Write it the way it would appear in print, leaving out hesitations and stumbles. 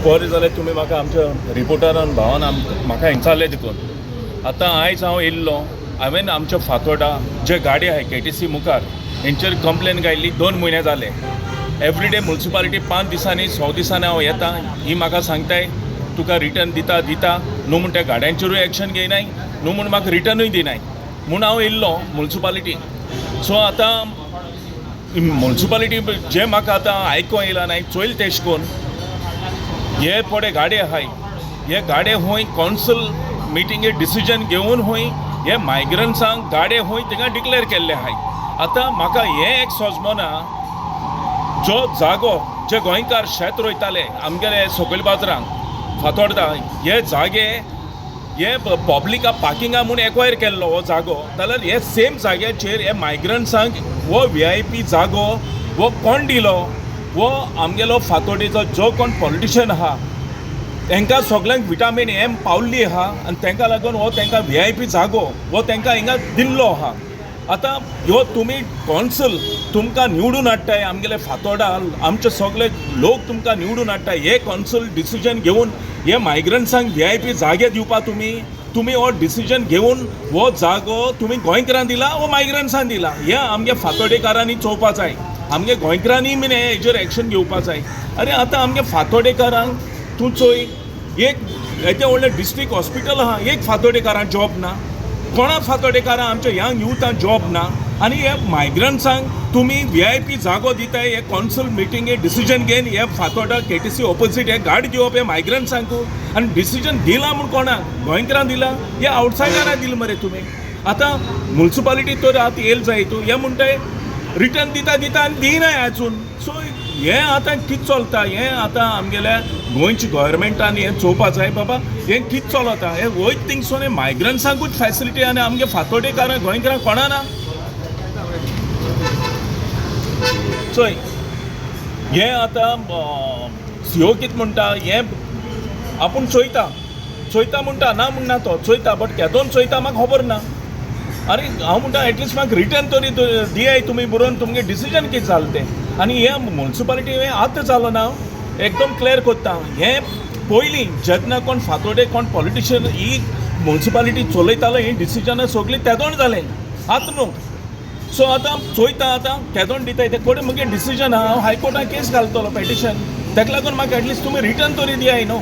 बरें जाल्यार तुमी म्हाका आमच्या रिपोर्टरान भावान म्हाका सांगताले देखून आतां आयज हांव येयल्लो हांवें आमच्या फातोर्डा जे गाडी आहाय KTC मुखार हेंचेर कंप्लेन घायल्ली 2 म्हयने जाले. एवरीडे म्युन्सिपालिटी 5 दिसांनी 6 दिसांनी हांव येता, ही म्हाका सांगताय तुका रिटर्न दिता न्हू म्हूण त्या गाड्यांचेरूय एक्शन घेयनाय न्हू म्हूण म्हाका रिटर्नूय दिनाय म्हूण हांव येयल्लो म्युन्सिपालिटी. सो आतां म्युन्सिपालिटी जे म्हाका आतां आयको येयला नाय चोयल तेश कोन हे पडे गाडे आहाय हे गाडे हूंय कौन्सिल मिटिंगेर डिसिजन घेवन हूंय हे मायग्रंट्सांक गाडे हूंय थिंगा डिक्लेअर केल्ले आहाय. आतां म्हाका हे एक सोजमोना जो जागो जे गोंयकार शेत रोयताले आमगेले सकयल बाजारांक फातोर्डा हे जागे हे पब्लिका पार्किंगा म्हूण एक्वायर केल्लो हो जागो जाल्यार हे सेम जाग्याचेर हे मायग्रंट्सांक हो VIP जागो हो कोण दिलो वो आमगेलो फातोर्डेचो जो कोण पॉलिटिशियन आहा तांकां सगळ्यांक विटामीन M पावल्ली आहा आनी तांकां लागून हो तांकां VIP जागो हो तांकां हिंगा दिल्लो आहा. आतां ह्यो तुमी कौन्सिल तुमकां निवडून हाडटाय आमगेले फातोर्डा आमचे सगळे लोक तुमकां निवडून हाडटाय हे कौन्सिल डिसिजन घेवन हे मायग्रंट्सांक VIP जागे दिवपा तुमी हो डिसिजन घेवन हो जागो तुमी गोंयकारांक दिला वो मायग्रंट्सांक दिला हे आमगे फातोर्डेकारांनी चोवपा जाय. आमगे गोंयकारांनी बीन हेजेर एक्शन घेवपा जाय. अरे आतां आमगे फातोर्डेकारांक तूं चोय एक येदें व्हडलें डिस्ट्रिक्ट हॉस्पिटल आहा एक फातोर्डेकारांक जॉब ना, कोणा फातोर्डेकारांक आमच्या यंग युथांक जॉब ना आनी हे मायग्रंट्सांक तुमी VIP जागो दिताय हे कौन्सिल मिटिंगेर डिसिजन घेवन हे फातोर्डा KTC ऑपोजीट हे गाडी दिवप हे मायग्रंट्सांकू आनी डिसिजन दिला म्हूण कोणाक गोंयकारांक दिला हे आवटसायडरांक दिला मरे तुमी. आतां म्युन्सिपालिटी तर आतां येयला जाय तूं हे म्हणटाय रिटर्न दिता आनी दिनाय आजून. सो हे आतां कितें चलता हे आतां आमगेल्या गोंयच्या गोवोरमेंटान हें चोवपा जाय बाबा हें कितें चलता हे वयत थिंगसून हे मायग्रंट्सांकूच फॅसिलिटी आनी आमगे फातोर्डेकारांक गोंयकारांक कोणाना. चोय हे आतां CO कितें म्हणटा हे आपूण चोयता म्हणटा ना म्हणना तो चोयता बट केदोन चोयता म्हाका खबर ना. अरे हांव म्हणटा एटलिस्ट म्हाका रिटर्न तरी दियाय तुमी बरोवन तुमगे डिसिजन कितें जालें तें. आनी हे म्युन्सिपालिटी हे आतां जालो ना एकदम क्लियर कोत्ता हे पयलीं जेन्ना कोण फातोर्डे कोण पॉलिटिशियन ही म्युन्सिपालिटी चलयतालो ही डिसिजनां सगळीं तेदोण जालें आतां न्हू. सो आतां चोयता आतां केदोण दिताय ते कोडे म्हगे डिसिजन आहा हांव हायकोर्टाक केस घालतलो पेटिशन ताका लागून म्हाका एटलिस्ट तुमी रिटर्न तरी दियाय न्हू.